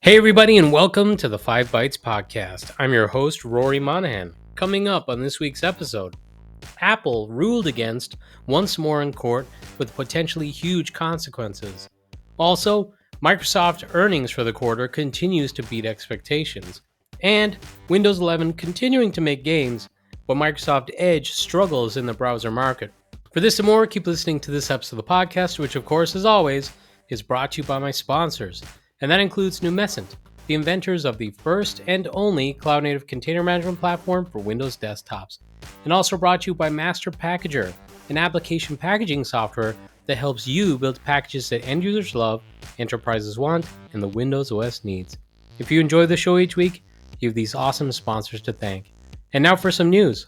Hey everybody, and welcome to the 5 Bytes podcast. I'm your host, Rory Monahan. Coming up on this week's episode, Apple ruled against once more in court with potentially huge consequences. Also, Microsoft earnings for the quarter continues to beat expectations. And Windows 11 continuing to make gains, but Microsoft Edge struggles in the browser market. For this and more, keep listening to this episode of the podcast, which of course, as always, is brought to you by my sponsors. And that includes Numecent, the inventors of the first and only cloud-native container management platform for Windows desktops. And also brought to you by Master Packager, an application packaging software that helps you build packages that end users love, enterprises want, and the Windows OS needs. If you enjoy the show each week, you have these awesome sponsors to thank. And now for some news.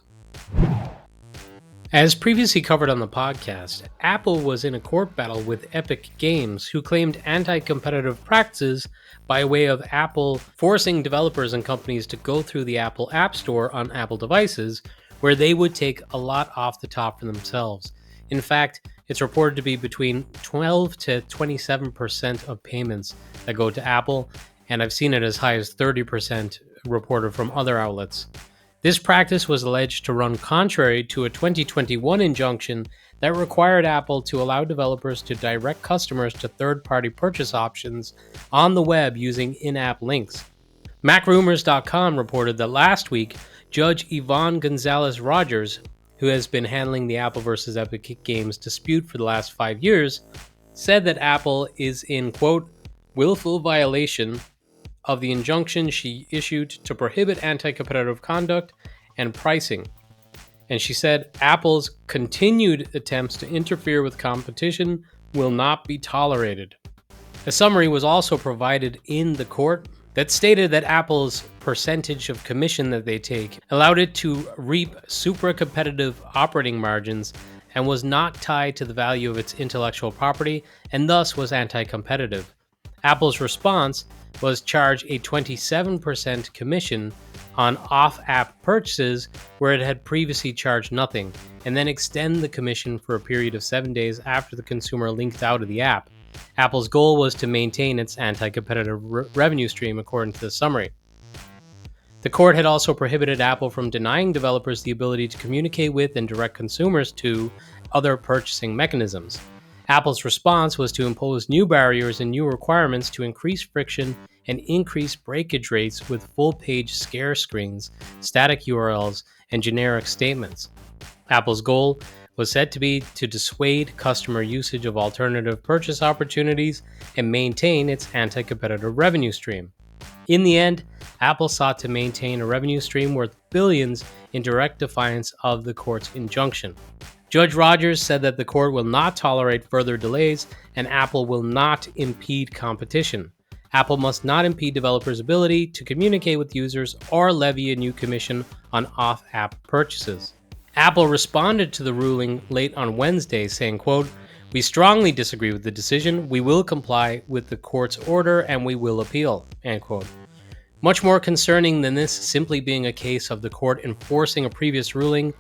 As previously covered on the podcast, Apple was in a court battle with Epic Games, who claimed anti-competitive practices by way of Apple forcing developers and companies to go through the Apple App Store on Apple devices, where they would take a lot off the top for themselves. In fact, it's reported to be between 12 to 27% of payments that go to Apple, and I've seen it as high as 30% reported from other outlets. This practice was alleged to run contrary to a 2021 injunction that required Apple to allow developers to direct customers to third-party purchase options on the web using in-app links. MacRumors.com reported that last week, Judge Yvonne Gonzalez-Rogers, who has been handling the Apple versus Epic Games dispute for the last 5 years, said that Apple is in, quote, willful violation of the injunction she issued to prohibit anti-competitive conduct and pricing. And she said Apple's continued attempts to interfere with competition will not be tolerated. A summary was also provided in the court that stated that Apple's percentage of commission that they take allowed it to reap super competitive operating margins and was not tied to the value of its intellectual property and thus was anti-competitive. Apple's response was charge a 27% commission on off-app purchases where it had previously charged nothing, and then extend the commission for a period of 7 days after the consumer linked out of the app. Apple's goal was to maintain its anti-competitive revenue stream, according to the summary. The court had also prohibited Apple from denying developers the ability to communicate with and direct consumers to other purchasing mechanisms. Apple's response was to impose new barriers and new requirements to increase friction and increase breakage rates with full-page scare screens, static URLs, and generic statements. Apple's goal was said to be to dissuade customer usage of alternative purchase opportunities and maintain its anti-competitive revenue stream. In the end, Apple sought to maintain a revenue stream worth billions in direct defiance of the court's injunction. Judge Rogers said that the court will not tolerate further delays and Apple will not impede competition. Apple must not impede developers' ability to communicate with users or levy a new commission on off-app purchases. Apple responded to the ruling late on Wednesday, saying, quote, we strongly disagree with the decision. We will comply with the court's order and we will appeal, end quote. Much more concerning than this simply being a case of the court enforcing a previous ruling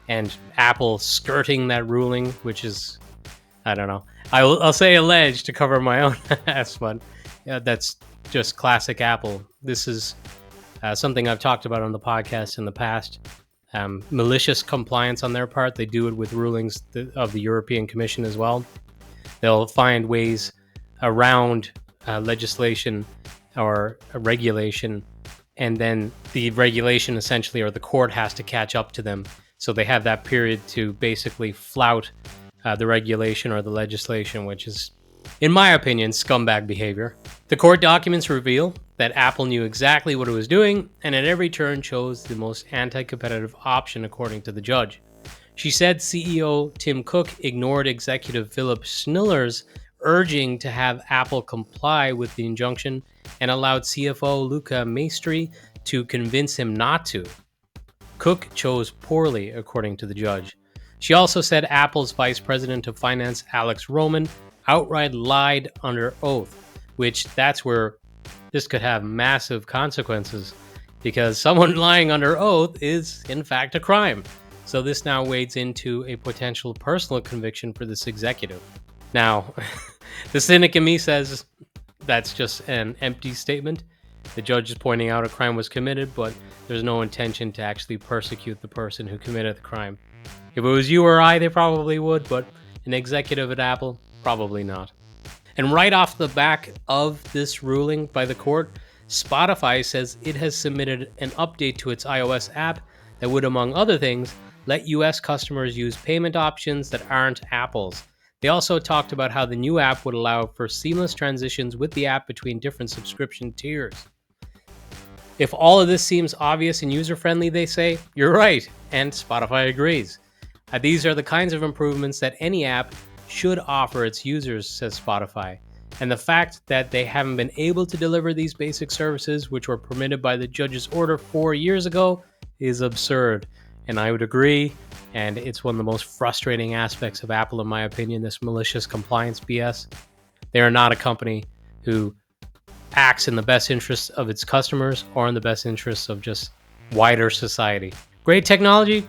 and Apple skirting that ruling, which is, I don't know. I'll say alleged to cover my own ass, but that's just classic Apple. This is something I've talked about on the podcast in the past. Malicious compliance on their part. They do it with rulings of the European Commission as well. They'll find ways around legislation or a regulation, and then the regulation essentially, or the court has to catch up to them. So they have that period to basically flout the regulation or the legislation, which is, in my opinion, scumbag behavior. The court documents reveal that Apple knew exactly what it was doing and at every turn chose the most anti-competitive option, according to the judge. She said CEO Tim Cook ignored executive Philip Schiller's urging to have Apple comply with the injunction and allowed CFO Luca Maestri to convince him not to. Cook chose poorly, according to the judge. She also said Apple's Vice President of Finance, Alex Roman, outright lied under oath, which that's where this could have massive consequences, because someone lying under oath is, in fact, a crime. So this now wades into a potential personal conviction for this executive. Now, the cynic in me says that's just an empty statement. The judge is pointing out a crime was committed, but there's no intention to actually persecute the person who committed the crime. If it was you or I, they probably would, but an executive at Apple, probably not. And right off the back of this ruling by the court, Spotify says it has submitted an update to its iOS app that would, among other things, let US customers use payment options that aren't Apple's. They also talked about how the new app would allow for seamless transitions with the app between different subscription tiers. If all of this seems obvious and user-friendly, they say, you're right, and Spotify agrees. These are the kinds of improvements that any app should offer its users, says Spotify. And the fact that they haven't been able to deliver these basic services, which were permitted by the judge's order 4 years ago, is absurd. And I would agree, and it's one of the most frustrating aspects of Apple, in my opinion, this malicious compliance BS. They are not a company who acts in the best interests of its customers or in the best interests of just wider society. Great technology,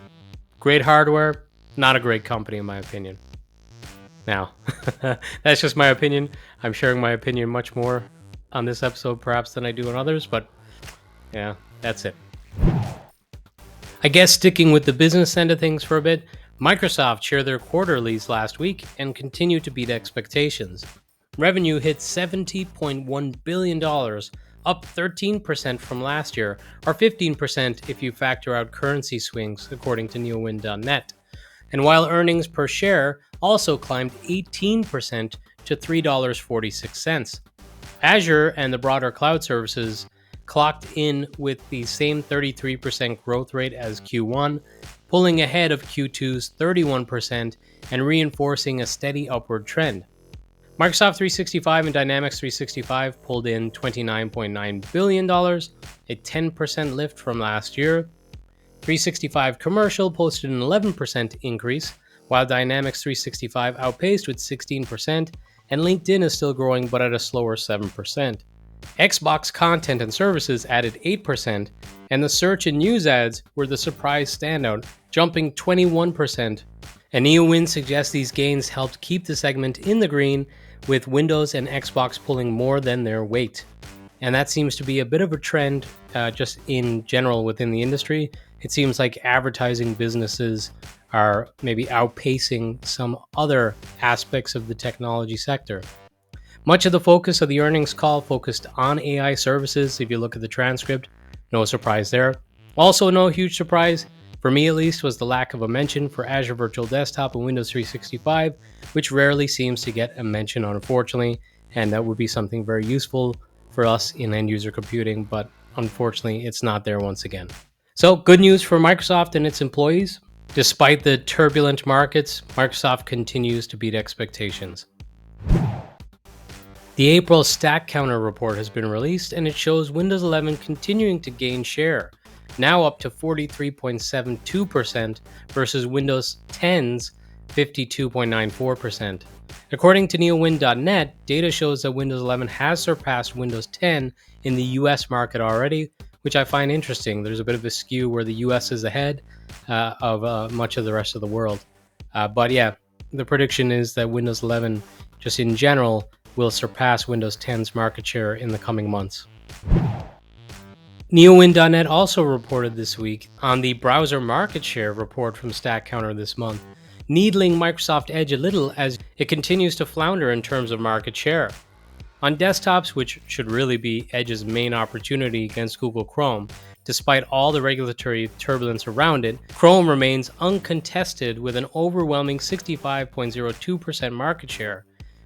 great hardware, not a great company, in my opinion. Now, that's just my opinion. I'm sharing my opinion much more on this episode perhaps than I do on others, but yeah, that's it. I guess sticking with the business end of things for a bit, Microsoft shared their quarterlies last week and continue to beat expectations. Revenue hit $70.1 billion, up 13% from last year, or 15% if you factor out currency swings, according to neowin.net. And while earnings per share also climbed 18% to $3.46. Azure and the broader cloud services clocked in with the same 33% growth rate as Q1, pulling ahead of Q2's 31% and reinforcing a steady upward trend. Microsoft 365 and Dynamics 365 pulled in $29.9 billion, a 10% lift from last year. 365 Commercial posted an 11% increase, while Dynamics 365 outpaced with 16%, and LinkedIn is still growing but at a slower 7%. Xbox content and services added 8%, and the search and news ads were the surprise standout, jumping 21%. And NeoWin suggests these gains helped keep the segment in the green, with Windows and Xbox pulling more than their weight. And that seems to be a bit of a trend just in general within the industry. It seems like advertising businesses are maybe outpacing some other aspects of the technology sector. Much of the focus of the earnings call focused on AI services. If you look at the transcript, no surprise there. Also, no huge surprise, for me at least, was the lack of a mention for Azure Virtual Desktop and Windows 365, which rarely seems to get a mention, unfortunately, and that would be something very useful for us in end-user computing, but unfortunately, it's not there once again. So, good news for Microsoft and its employees. Despite the turbulent markets, Microsoft continues to beat expectations. The April Stack Counter report has been released, and it shows Windows 11 continuing to gain share, now up to 43.72% versus Windows 10's 52.94%. According to neowin.net, data shows that Windows 11 has surpassed Windows 10 in the US market already, which I find interesting. There's a bit of a skew where the US is ahead of much of the rest of the world. But yeah, the prediction is that Windows 11, just in general, will surpass Windows 10's market share in the coming months. NeoWin.net also reported this week on the browser market share report from Stack Counter this month, needling Microsoft Edge a little as it continues to flounder in terms of market share. On desktops, which should really be Edge's main opportunity against Google Chrome, despite all the regulatory turbulence around it, Chrome remains uncontested with an overwhelming 65.02% market share,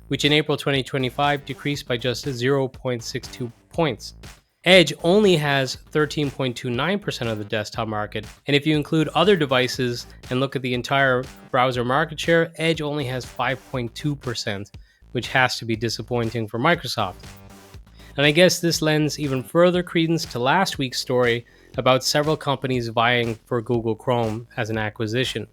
which in April 2025 decreased by just 0.62 points. Edge only has 13.29% of the desktop market, and if you include other devices and look at the entire browser market share, Edge only has 5.2%, which has to be disappointing for Microsoft. And I guess this lends even further credence to last week's story about several companies vying for Google Chrome as an acquisition,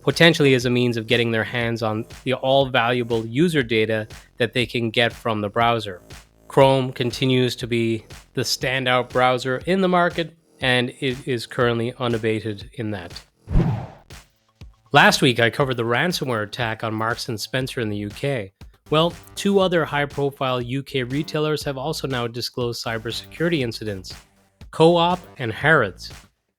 potentially as a means of getting their hands on the all-valuable user data that they can get from the browser. Chrome continues to be the standout browser in the market, and it is currently unabated in that. Last week, I covered the ransomware attack on Marks & Spencer in the UK. Well, two other high-profile UK retailers have also now disclosed cybersecurity incidents: Co-op and Harrods.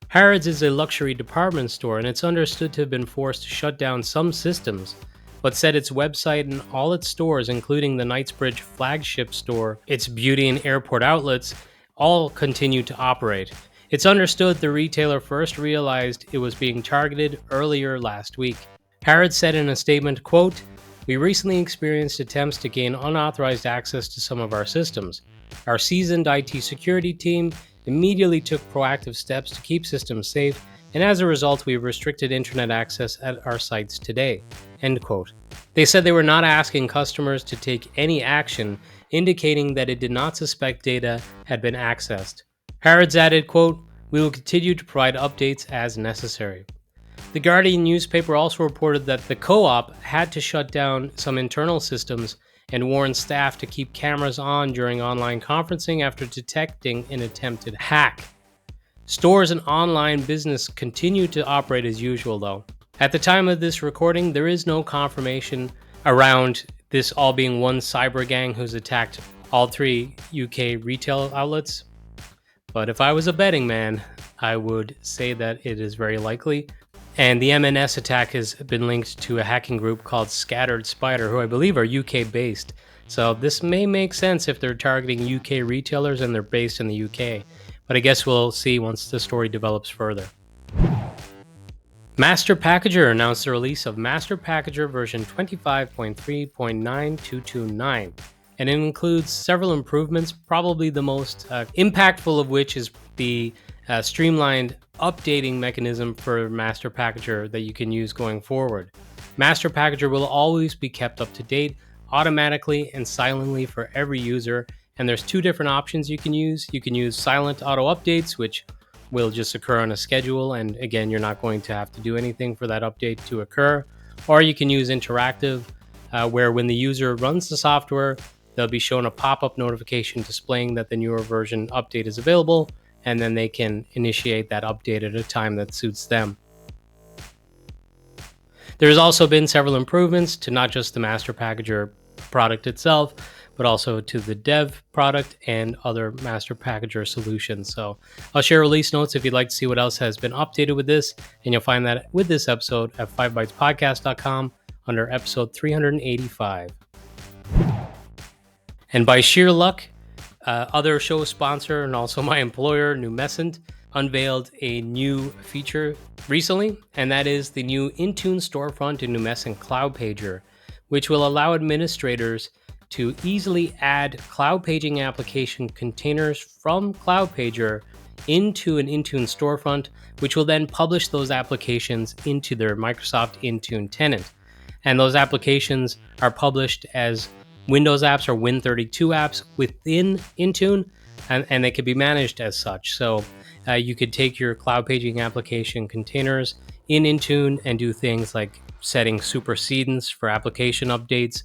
Harrods is a luxury department store, and it's understood to have been forced to shut down some systems, but said its website and all its stores, including the Knightsbridge flagship store, its beauty and airport outlets, all continue to operate. It's understood the retailer first realized it was being targeted earlier last week. Harrods said in a statement, quote, "We recently experienced attempts to gain unauthorized access to some of our systems. Our seasoned IT security team immediately took proactive steps to keep systems safe, and as a result, we have restricted internet access at our sites today." End quote. They said they were not asking customers to take any action, indicating that it did not suspect data had been accessed. Harrods added, quote, "We will continue to provide updates as necessary." The Guardian newspaper also reported that the Co-op had to shut down some internal systems and warned staff to keep cameras on during online conferencing after detecting an attempted hack. Stores and online business continue to operate as usual, though. At the time of this recording, there is no confirmation around this all being one cyber gang who's attacked all three UK retail outlets. But if I was a betting man, I would say that it is very likely. And the MNS attack has been linked to a hacking group called Scattered Spider, who I believe are UK based. So this may make sense if they're targeting UK retailers and they're based in the UK. But I guess we'll see once the story develops further. Master Packager announced the release of Master Packager version 25.3.9229. And it includes several improvements, probably the most impactful of which is the streamlined updating mechanism for Master Packager that you can use going forward. Master Packager will always be kept up to date, automatically and silently for every user, and there's two different options you can use. You can use silent auto updates, which will just occur on a schedule, and again, you're not going to have to do anything for that update to occur. Or you can use interactive, where when the user runs the software, they'll be shown a pop-up notification displaying that the newer version update is available, and then they can initiate that update at a time that suits them. There's also been several improvements to not just the Master Packager product itself, but also to the dev product and other Master Packager solutions. So I'll share release notes if you'd like to see what else has been updated with this, and you'll find that with this episode at 5bytespodcast.com under episode 385. And by sheer luck, other show sponsor and also my employer, Numecent, unveiled a new feature recently, and that is the new Intune storefront in Numecent Cloudpager, which will allow administrators to easily add Cloudpaging application containers from Cloudpager into an Intune storefront, which will then publish those applications into their Microsoft Intune tenant. And those applications are published as Windows apps or Win32 apps within Intune, and they can be managed as such. So you could take your Cloudpaging application containers in Intune and do things like setting supersedence for application updates.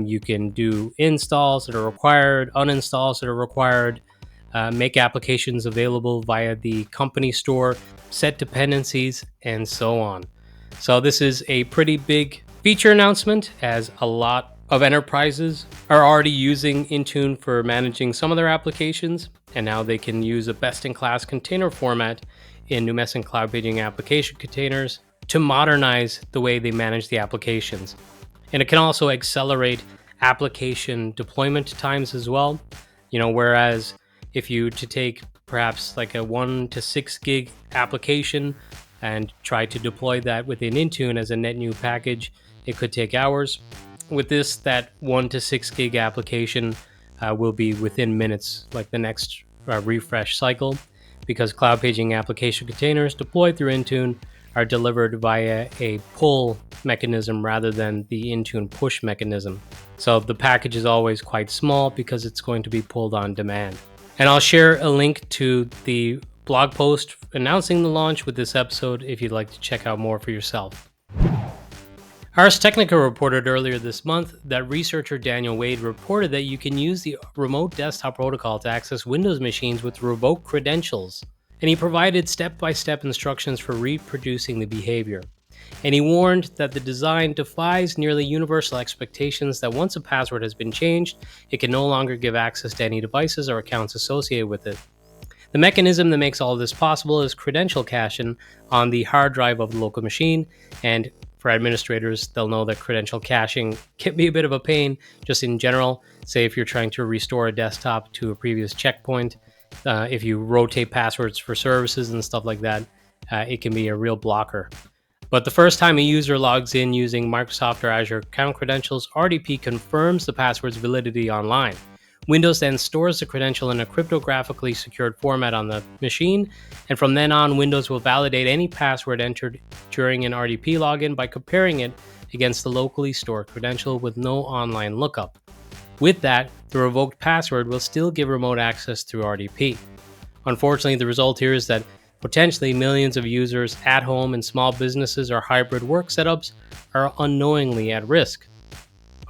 You can do installs that are required, uninstalls that are required, make applications available via the company store, set dependencies, and so on. So this is a pretty big feature announcement, as a lot of enterprises are already using Intune for managing some of their applications, and now they can use a best-in-class container format in Numecent Cloudpaging application containers to modernize the way they manage the applications. And it can also accelerate application deployment times as well. Whereas if you to take perhaps like a 1 to 6 gig application and try to deploy that within Intune as a net new package, it could take hours. With this, that 1 to 6 gig application will be within minutes, like the next refresh cycle, because Cloudpaging application containers deployed through Intune are delivered via a pull mechanism rather than the Intune push mechanism. So the package is always quite small because it's going to be pulled on demand. And I'll share a link to the blog post announcing the launch with this episode if you'd like to check out more for yourself. Ars Technica reported earlier this month that researcher Daniel Wade reported that you can use the remote desktop protocol to access Windows machines with revoked credentials, and he provided step-by-step instructions for reproducing the behavior. and he warned that the design defies nearly universal expectations that once a password has been changed, it can no longer give access to any devices or accounts associated with it. The mechanism that makes all of this possible is credential caching on the hard drive of the local machine, and for administrators, they'll know that credential caching can be a bit of a pain just in general. Say if you're trying to restore a desktop to a previous checkpoint, if you rotate passwords for services and stuff like that, it can be a real blocker. But the first time a user logs in using Microsoft or Azure account credentials, RDP confirms the password's validity online. Windows then stores the credential in a cryptographically secured format on the machine, and from then on, Windows will validate any password entered during an RDP login by comparing it against the locally stored credential with no online lookup. With that, the revoked password will still give remote access through RDP. Unfortunately, the result here is that potentially millions of users at home in small businesses or hybrid work setups are unknowingly at risk.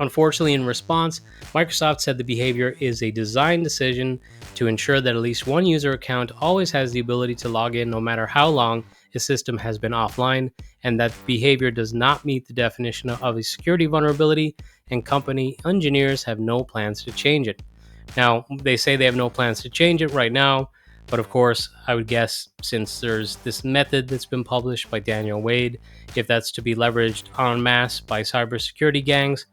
Unfortunately, in response, Microsoft said the behavior is a design decision to ensure that at least one user account always has the ability to log in no matter how long a system has been offline, and that behavior does not meet the definition of a security vulnerability, and company engineers have no plans to change it. Now, they say they have no plans to change it right now, but of course, I would guess since there's this method that's been published by Daniel Wade, if that's to be leveraged en masse by cybersecurity gangs,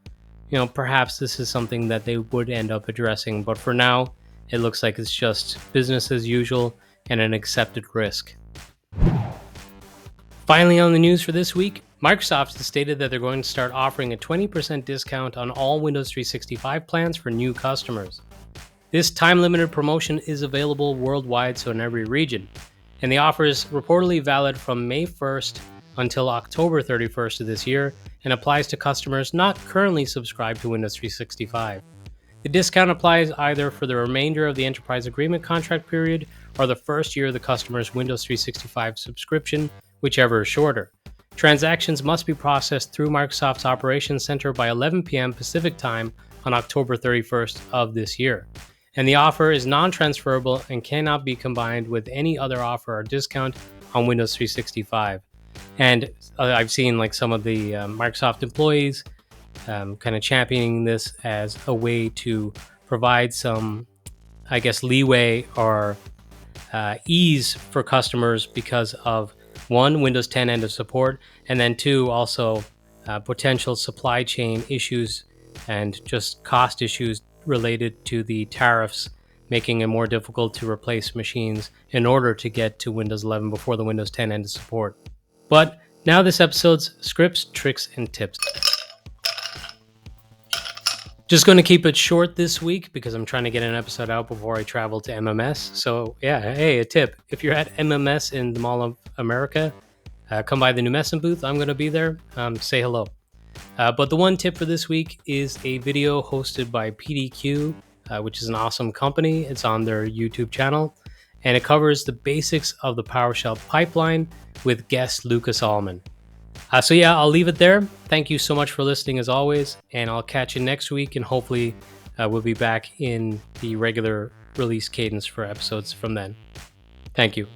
perhaps this is something that they would end up addressing, but for now, it looks like it's just business as usual and an accepted risk. Finally, on the news for this week, Microsoft has stated that they're going to start offering a 20% discount on all Windows 365 plans for new customers. This time-limited promotion is available worldwide, so in every region, and the offer is reportedly valid from May 1st until October 31st of this year, and applies to customers not currently subscribed to Windows 365. The discount applies either for the remainder of the enterprise agreement contract period or the first year of the customer's Windows 365 subscription, whichever is shorter. Transactions must be processed through Microsoft's Operations Center by 11 p.m. Pacific Time on October 31st of this year. And the offer is non-transferable and cannot be combined with any other offer or discount on Windows 365. And I've seen some of the Microsoft employees kind of championing this as a way to provide some, leeway or ease for customers because of, one, Windows 10 end of support, and then two, also potential supply chain issues and just cost issues related to the tariffs, making it more difficult to replace machines in order to get to Windows 11 before the Windows 10 end of support. But now this episode's scripts, tricks, and tips. Just going to keep it short this week because I'm trying to get an episode out before I travel to MMS. So yeah, hey, a tip. If you're at MMS in the Mall of America, come by the Numecent booth. I'm going to be there. Say hello. But the one tip for this week is a video hosted by PDQ, which is an awesome company. It's on their YouTube channel, and it covers the basics of the PowerShell pipeline with guest Lucas Allman. So yeah, I'll leave it there. Thank you so much for listening as always, and I'll catch you next week, and hopefully we'll be back in the regular release cadence for episodes from then. Thank you.